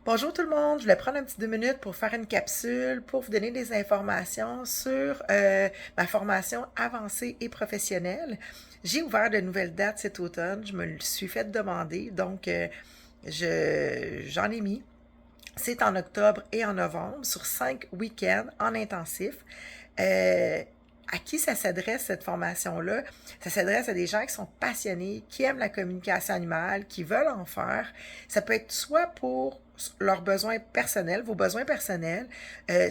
Bonjour tout le monde, je voulais prendre un petit 2 minutes pour faire une capsule pour vous donner des informations sur ma formation avancée et professionnelle. J'ai ouvert de nouvelles dates cet automne, je me le suis fait demander, donc j'en ai mis. C'est en octobre et en novembre sur 5 week-ends en intensif. Euh, à qui ça s'adresse cette formation-là? Ça s'adresse à des gens qui sont passionnés, qui aiment la communication animale, qui veulent en faire. Ça peut être soit pour leurs besoins personnels, vos besoins personnels,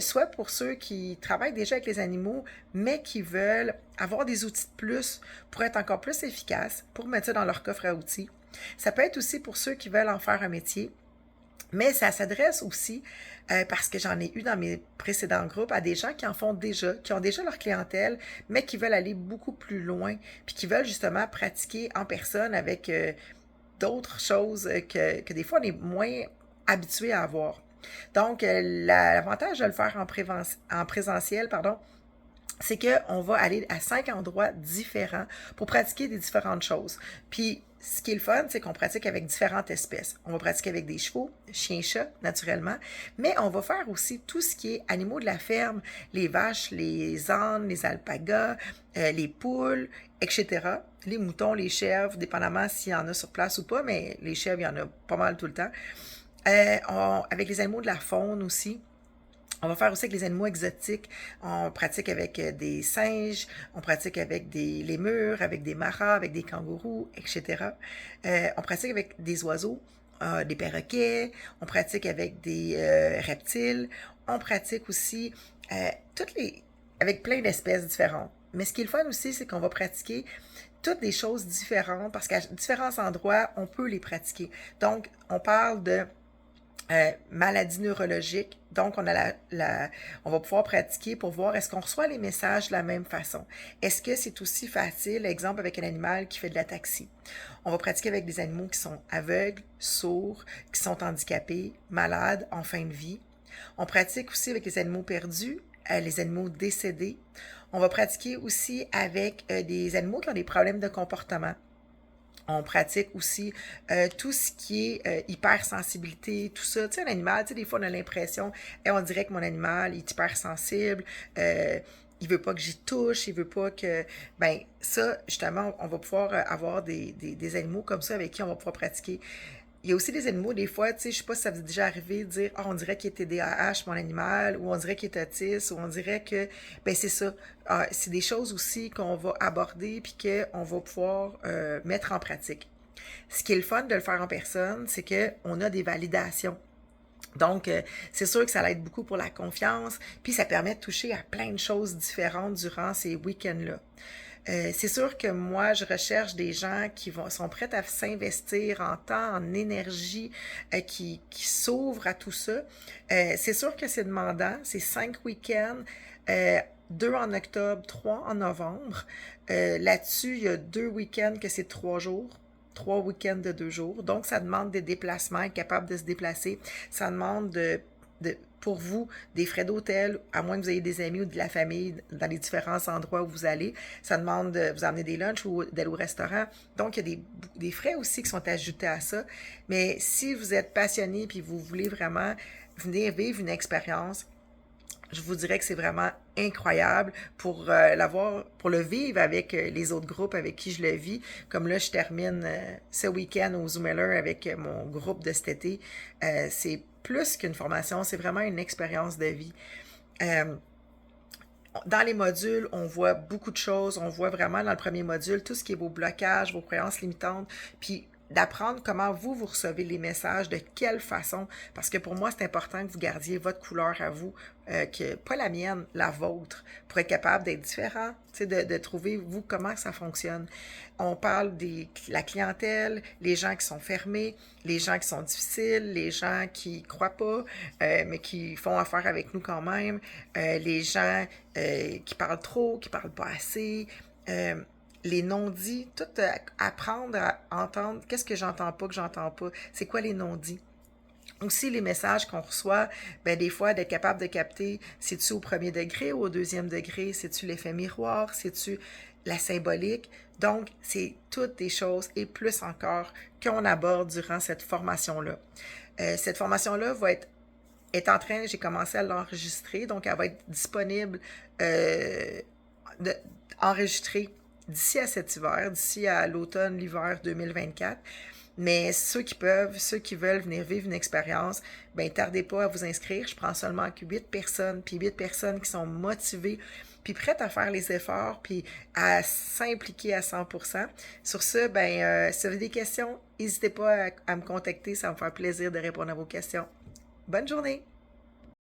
soit pour ceux qui travaillent déjà avec les animaux, mais qui veulent avoir des outils de plus pour être encore plus efficaces, pour mettre ça dans leur coffre à outils. Ça peut être aussi pour ceux qui veulent en faire un métier, mais ça s'adresse aussi, parce que j'en ai eu dans mes précédents groupes, à des gens qui en font déjà, qui ont déjà leur clientèle, mais qui veulent aller beaucoup plus loin, puis qui veulent justement pratiquer en personne avec d'autres choses que des fois on est moins habitué à avoir. Donc, l'avantage de le faire en présentiel, pardon, c'est qu'on va aller à 5 endroits différents pour pratiquer des différentes choses. Puis, ce qui est le fun, c'est qu'on pratique avec différentes espèces. On va pratiquer avec des chevaux, chiens, chats, naturellement, mais on va faire aussi tout ce qui est animaux de la ferme, les vaches, les ânes, les alpagas, les poules, etc. Les moutons, les chèvres, dépendamment s'il y en a sur place ou pas, mais les chèvres, il y en a pas mal tout le temps. Avec les animaux de la faune aussi. On va faire aussi avec les animaux exotiques. On pratique avec des singes, on pratique avec des lémurs, avec des maras, avec des kangourous, etc. On pratique avec des oiseaux, des perroquets, on pratique avec des reptiles, on pratique aussi toutes les avec plein d'espèces différentes. Mais ce qui est le fun aussi, c'est qu'on va pratiquer toutes des choses différentes parce qu'à différents endroits, on peut les pratiquer. Donc, on parle de maladie neurologique. Donc, on va pouvoir pratiquer pour voir est-ce qu'on reçoit les messages de la même façon. Est-ce que c'est aussi facile, exemple avec un animal qui fait de la taxi. On va pratiquer avec des animaux qui sont aveugles, sourds, qui sont handicapés, malades, en fin de vie. On pratique aussi avec les animaux perdus, les animaux décédés. On va pratiquer aussi avec des animaux qui ont des problèmes de comportement. On pratique aussi tout ce qui est hypersensibilité, tout ça. Tu sais, un animal, tu sais, des fois, on a l'impression, on dirait que mon animal est hypersensible, il veut pas que j'y touche, il veut pas que... Ben, ça, justement, on va pouvoir avoir des animaux comme ça avec qui on va pouvoir pratiquer. Il y a aussi des animaux, des fois, tu sais, je sais pas si ça vous est déjà arrivé de dire, ah, on dirait qu'il est TDAH, mon animal, ou on dirait qu'il est autiste, ou on dirait que, ben, c'est ça. Ah, c'est des choses aussi qu'on va aborder puis qu'on va pouvoir mettre en pratique. Ce qui est le fun de le faire en personne, c'est qu'on a des validations. Donc, c'est sûr que ça l'aide beaucoup pour la confiance, puis ça permet de toucher à plein de choses différentes durant ces week-ends-là. C'est sûr que moi, je recherche des gens sont prêts à s'investir en temps, en énergie, qui s'ouvrent à tout ça. C'est sûr que c'est demandant. C'est 5 week-ends, 2 en octobre, 3 en novembre. Là-dessus, il y a 2 week-ends que c'est 3 jours. 3 week-ends de 2 jours. Donc, ça demande des déplacements, être capable de se déplacer. Ça demande pour vous des frais d'hôtel, à moins que vous ayez des amis ou de la famille dans les différents endroits où vous allez. Ça demande de vous emmener des lunchs ou d'aller au restaurant. Donc, il y a des frais aussi qui sont ajoutés à ça. Mais si vous êtes passionné et vous voulez vraiment venir vivre une expérience, je vous dirais que c'est vraiment incroyable pour pour le vivre avec les autres groupes avec qui je le vis. Comme là, je termine ce week-end au Zoomeller avec mon groupe de cet été. C'est plus qu'une formation, c'est vraiment une expérience de vie. Euh, dans les modules, on voit beaucoup de choses. On voit vraiment dans le premier module tout ce qui est vos blocages, vos croyances limitantes, puis d'apprendre comment vous recevez les messages, de quelle façon, parce que pour moi, c'est important que vous gardiez votre couleur à vous, que pas la mienne, la vôtre, pour être capable d'être différent, de trouver, vous, comment ça fonctionne. On parle de la clientèle, les gens qui sont fermés, les gens qui sont difficiles, les gens qui croient pas, mais qui font affaire avec nous quand même, les gens qui parlent trop, qui parlent pas assez, les non-dits, tout apprendre à entendre qu'est-ce que j'entends pas, c'est quoi les non-dits. Aussi, les messages qu'on reçoit, ben des fois, d'être capable de capter, c'est-tu au premier degré ou au deuxième degré, c'est-tu l'effet miroir, c'est-tu la symbolique. Donc, c'est toutes des choses et plus encore qu'on aborde durant cette formation-là. Cette formation-là est en train, j'ai commencé à l'enregistrer, donc elle va être disponible enregistrée d'ici à cet hiver, d'ici à l'automne, l'hiver 2024. Mais ceux qui peuvent, ceux qui veulent venir vivre une expérience, ben tardez pas à vous inscrire. Je prends seulement 8 personnes, puis 8 personnes qui sont motivées, puis prêtes à faire les efforts, puis à s'impliquer à 100%. Sur ce, si vous avez des questions, n'hésitez pas à me contacter, ça va me faire plaisir de répondre à vos questions. Bonne journée!